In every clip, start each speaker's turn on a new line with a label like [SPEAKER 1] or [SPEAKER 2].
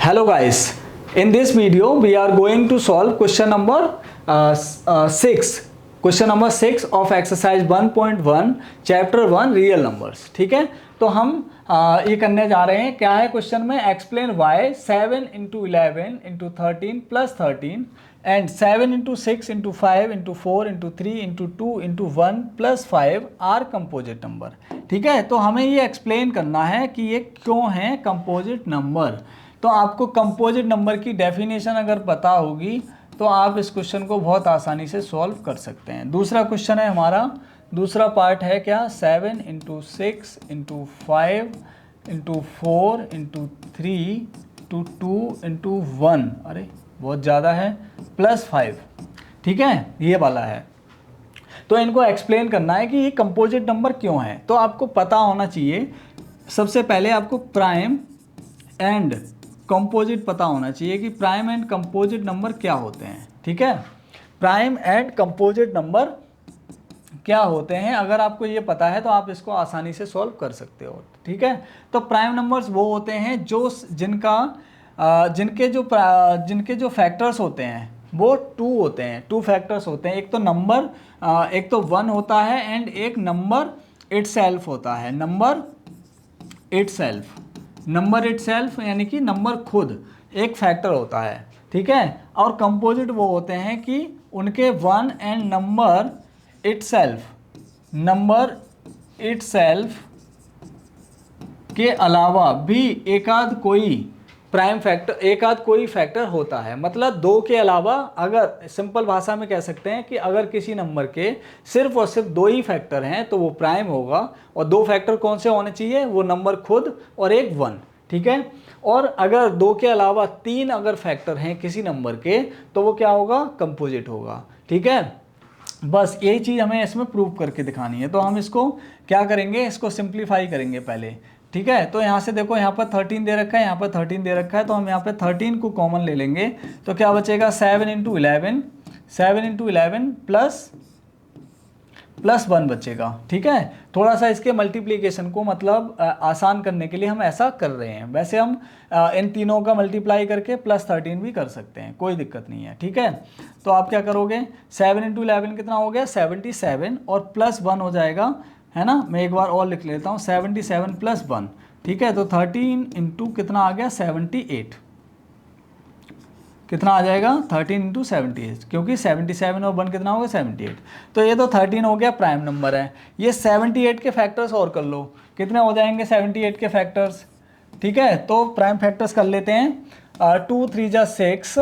[SPEAKER 1] Hello guys, in this video we are going to solve question number 6 question number 6 of exercise 1.1 chapter 1 real numbers। ठीक है, तो हम ये करने जा रहे हैं। क्या है क्वेश्चन में, explain why 7 into 11 into 13 plus 13 and 7 into 6 into 5 into 4 into 3 into 2 into 1 plus 5 are composite number। ठीक है, तो हमें ये एक्सप्लेन करना है कि ये क्यों है कंपोजिट नंबर। तो आपको कंपोजिट नंबर की डेफिनेशन अगर पता होगी तो आप इस क्वेश्चन को बहुत आसानी से सॉल्व कर सकते हैं। दूसरा क्वेश्चन है हमारा, दूसरा पार्ट है क्या, 7 into 6 into 5 into 4 into 3 into 2 into 1, अरे बहुत ज़्यादा है, प्लस 5। ठीक है, ये वाला है। तो इनको एक्सप्लेन करना है कि ये कंपोजिट नंबर क्यों है। तो आपको पता होना चाहिए, सबसे पहले आपको प्राइम एंड कंपोजिट पता होना चाहिए कि प्राइम एंड कंपोजिट नंबर क्या होते हैं। ठीक है, प्राइम एंड कंपोजिट नंबर क्या होते हैं, अगर आपको ये पता है तो आप इसको आसानी से सॉल्व कर सकते हो। ठीक है, तो प्राइम नंबर्स वो होते हैं जो जिनके जो फैक्टर्स होते हैं वो 2 होते हैं। 2 फैक्टर्स होते हैं, एक तो नंबर, एक तो 1 होता है एंड एक नंबर इटसेल्फ होता है। नंबर इटसेल्फ यानी कि नंबर खुद एक फैक्टर होता है। ठीक है, और कंपोजिट वो होते हैं कि उनके 1 एंड नंबर इटसेल्फ के अलावा भी एकाध कोई फैक्टर होता है। मतलब 2 के अलावा, अगर सिंपल भाषा में कह सकते हैं कि अगर किसी नंबर के सिर्फ और सिर्फ 2 ही फैक्टर हैं तो वो प्राइम होगा। और 2 फैक्टर कौन से होने चाहिए, वो नंबर खुद और एक 1। ठीक है, और अगर 2 के अलावा 3 अगर फैक्टर हैं किसी नंबर के तो वो क्या होगा, कंपोजिट होगा। ठीक है, बस यही चीज़ हमें इसमें प्रूव करके दिखानी है। तो हम इसको क्या करेंगे, इसको सिंप्लीफाई करेंगे पहले। ठीक है, तो यहाँ से देखो, यहाँ पर 13 दे रखा है, यहाँ पर 13 दे रखा है, तो हम यहाँ पे 13 को कॉमन ले लेंगे तो क्या बचेगा, 7 into 11 प्लस 1 बचेगा। ठीक है, थोड़ा सा इसके मल्टीप्लिकेशन को मतलब आसान करने के लिए हम ऐसा कर रहे हैं। वैसे हम इन तीनों का मल्टीप्लाई करके प्लस 13 भी कर सकते हैं, कोई दिक्कत नहीं है। ठीक है, तो आप क्या करोगे, 7 into 11 कितना हो गया, 77, और प्लस 1 हो जाएगा, है ना। मैं एक बार और लिख लेता हूँ, 77 प्लस 1। ठीक है, तो 13 इंटू कितना आ गया, 78। कितना आ जाएगा, 13 इंटू 78, क्योंकि 77 और 1 कितना होगा, 78। तो ये तो 13 हो गया, प्राइम नंबर है। ये 78 के फैक्टर्स और कर लो, कितने हो जाएंगे 78 के फैक्टर्स। ठीक है, तो प्राइम फैक्टर्स कर लेते हैं। 2 3 जा 6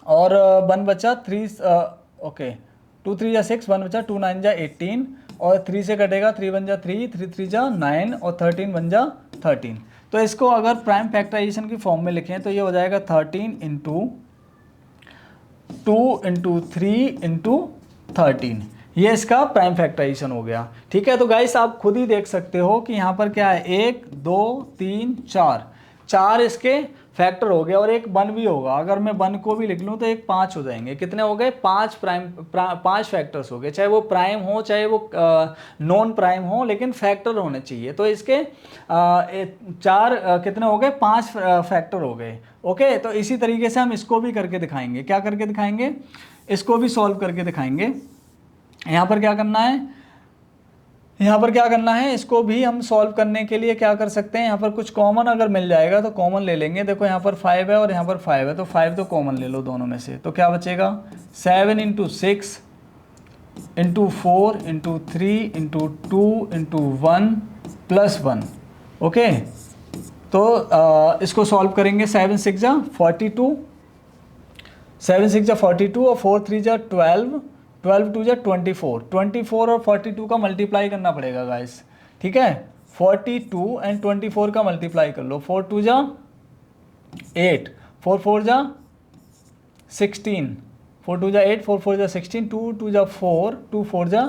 [SPEAKER 1] और 1 बचा 3, ओके 2 3 जा 6, 1 बचा, 2 9 जा 18 और 3 से कटेगा, 3 1 जा 3, 3 3 जा 9 और 13 1 जा 13। तो इसको अगर प्राइम फैक्टराइजेशन की फॉर्म में लिखें तो ये हो जाएगा 13 इंटू 2 इंटू 3 इंटू 13। ये इसका प्राइम फैक्टराइजेशन हो गया। ठीक है, तो गाइस आप खुद ही देख सकते हो कि यहाँ पर क्या है, 1 2 3 4 इसके फैक्टर हो गया और एक 1 भी होगा। अगर मैं 1 को भी लिख लूँ तो एक 5 हो जाएंगे। कितने हो गए, 5 फैक्टर्स हो गए। चाहे वो प्राइम हो चाहे वो नॉन प्राइम हो, लेकिन फैक्टर होने चाहिए। तो इसके 4 कितने हो गए, 5 फैक्टर हो गए। ओके, तो इसी तरीके से हम इसको भी करके दिखाएंगे। क्या करके दिखाएंगे, इसको भी सॉल्व करके दिखाएंगे। यहाँ पर क्या करना है, इसको भी हम सॉल्व करने के लिए क्या कर सकते हैं, यहाँ पर कुछ कॉमन अगर मिल जाएगा तो कॉमन ले लेंगे। देखो यहाँ पर 5 है और यहाँ पर 5 है, तो 5 तो कॉमन ले लो दोनों में से। तो क्या बचेगा, 7 into 6 into 4 into 3 into 2 into 1 plus 1। Okay, तो इसको सॉल्व करेंगे। 7 6 जा 42, 7 6 जा 42 और 4 3 जा 12, 12 2 जा 24 और 42 का मल्टीप्लाई करना पड़ेगा गाइस। ठीक है, 42 एंड 24 का मल्टीप्लाई कर लो। 4 2 जा 8, 4 4 जा 16, 4 2 जा 8, 4 4 जा 16, 2 2 जा 4, 2 4 जा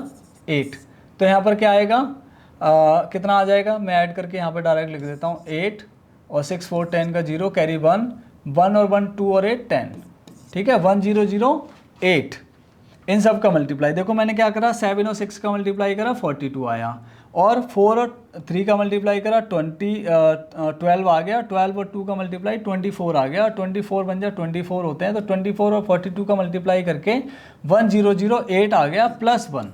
[SPEAKER 1] 8। तो यहाँ पर क्या आएगा, कितना आ जाएगा, मैं ऐड करके यहाँ पर डायरेक्ट लिख देता हूँ। 8 और 6 4 10 का 0 कैरी 1 और 1 2 और 8 10। ठीक है, 1 0 0 8। इन सब का मल्टीप्लाई देखो, मैंने क्या करा, 7 और 6 का मल्टीप्लाई करा, 42 आया। और 4 और 3 का मल्टीप्लाई करा 12 आ गया, 12 और 2 का मल्टीप्लाई 24 आ गया, 24 बन जाए 24 होते हैं, तो 24 और 42 का मल्टीप्लाई करके 1008 आ गया प्लस 1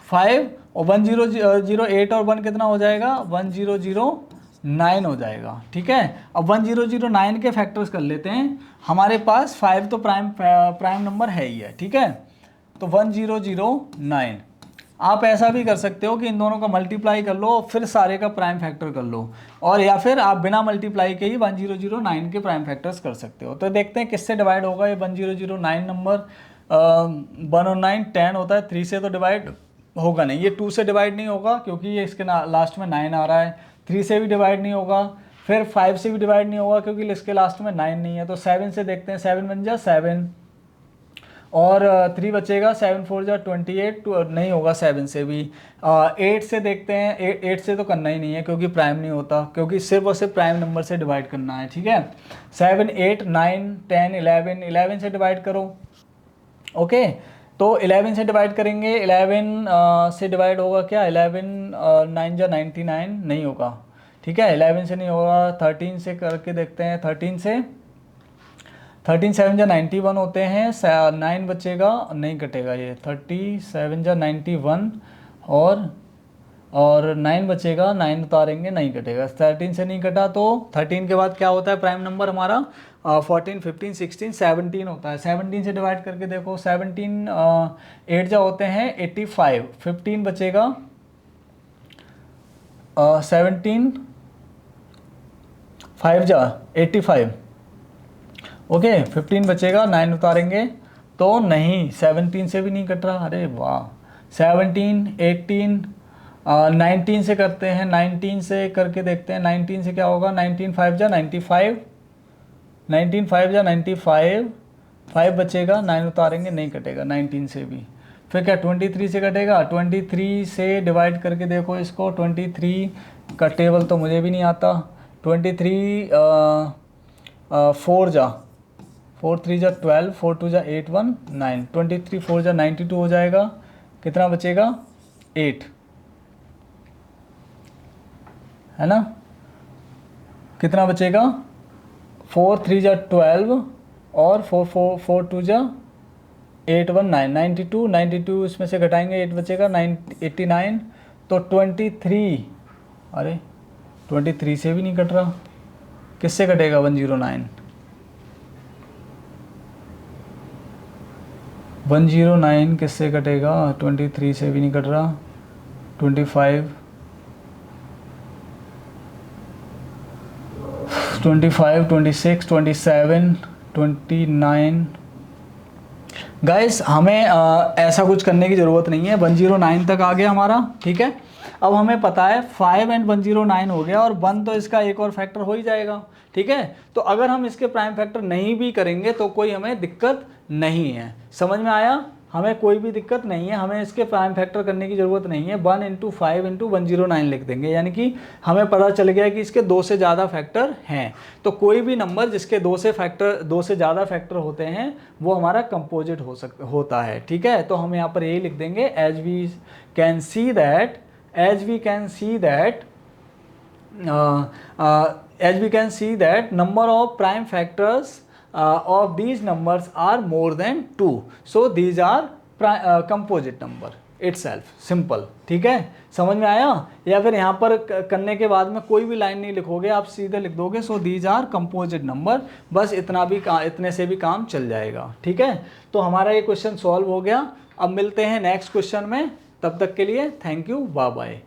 [SPEAKER 1] 5 और 1008 और 1 कितना हो जाएगा 1009 हो जाएगा। ठीक है, अब 1009 के फैक्टर्स कर लेते हैं। हमारे पास 5 तो प्राइम नंबर है ही है। ठीक है, तो 1009 आप ऐसा भी कर सकते हो कि इन दोनों का मल्टीप्लाई कर लो फिर सारे का प्राइम फैक्टर कर लो, और या फिर आप बिना मल्टीप्लाई के ही 1009 के प्राइम फैक्टर्स कर सकते हो। तो देखते हैं किससे डिवाइड होगा ये 1009 नंबर। 1 और 9 10 होता है, 3 से तो डिवाइड होगा नहीं, ये 2 से डिवाइड नहीं होगा क्योंकि ये इसके लास्ट में 9 आ रहा है, 3 से भी डिवाइड नहीं होगा, फिर 5 से भी डिवाइड नहीं होगा क्योंकि इसके लास्ट में 9 नहीं है। तो 7 से देखते हैं, 7 बन जा 7 और 3 बचेगा, 7 4 जा 28 नहीं होगा 7 से भी। 8 से देखते हैं, 8 से तो करना ही नहीं है क्योंकि प्राइम नहीं होता, क्योंकि सिर्फ और सिर्फ प्राइम नंबर से डिवाइड करना है। ठीक है, 7 8 9 10 11 से डिवाइड करो। ओके, तो 11 से डिवाइड करेंगे, 11 से डिवाइड होगा क्या, 11 9 जा 99 नहीं होगा। ठीक है, 11 से नहीं होगा, 13 से करके देखते हैं, 13 7 जा 91 होते हैं, 9 बचेगा नहीं कटेगा ये, 37 जा 91 और 9 बचेगा, 9 उतारेंगे नहीं कटेगा, 13 से नहीं कटा। तो 13 के बाद क्या होता है प्राइम नंबर हमारा 14 15 16 17 होता है। 17 से डिवाइड करके देखो, 17 8 जा होते हैं 85, 15 बचेगा 17 5 जा 85। ओके, 15 बचेगा, 9 उतारेंगे तो नहीं, 17 से भी नहीं कट रहा, अरे वाह। 17 18 19 से करते हैं, 19 से करके देखते हैं, 19 से क्या होगा, 19 5 जा 95, 19 5 जा 95, 5 बचेगा, 9 उतारेंगे नहीं कटेगा 19 से भी। फिर क्या 23 से कटेगा, 23 से डिवाइड करके देखो इसको, 23 का टेबल तो मुझे भी नहीं आता, 23 4 जा 4 3 जा 12, 4 2 जा 8 1 9, 23 4 जा 92 हो जाएगा, कितना बचेगा 8, है ना, कितना बचेगा 4 3 जा 12 और 4 2 जा 8 1 9, 92 इसमें से घटाएंगे 8 बचेगा 89। तो 23, अरे 23 से भी नहीं कट रहा, किससे कटेगा 109, 109 किससे कटेगा, 23 से भी नहीं कट रहा, 25 26 27 29। गाइस हमें ऐसा कुछ करने की ज़रूरत नहीं है, 109 तक आ गया हमारा। ठीक है, अब हमें पता है 5 एंड 109 हो गया, और 1 तो इसका एक और फैक्टर हो ही जाएगा। ठीक है, तो अगर हम इसके प्राइम फैक्टर नहीं भी करेंगे तो कोई हमें दिक्कत नहीं है। समझ में आया, हमें कोई भी दिक्कत नहीं है, हमें इसके प्राइम फैक्टर करने की ज़रूरत नहीं है। 1 × 5 × 109 लिख देंगे, यानी कि हमें पता चल गया कि इसके 2 से ज़्यादा फैक्टर हैं। तो कोई भी नंबर जिसके 2 से ज़्यादा फैक्टर होते हैं वो हमारा कंपोजिट होता है। ठीक है, तो हम यहाँ पर यही लिख देंगे, as we can see that number of prime factors of these numbers are more than 2, so these are composite number itself, simple। ठीक है, समझ में आया। या फिर यहाँ पर करने के बाद में कोई भी लाइन नहीं लिखोगे, आप सीधे लिख दोगे सो these are composite number, बस इतने से भी काम चल जाएगा। ठीक है, तो हमारा ये क्वेश्चन सॉल्व हो गया। अब मिलते हैं नेक्स्ट क्वेश्चन में, तब तक के लिए थैंक यू, बाय बाय।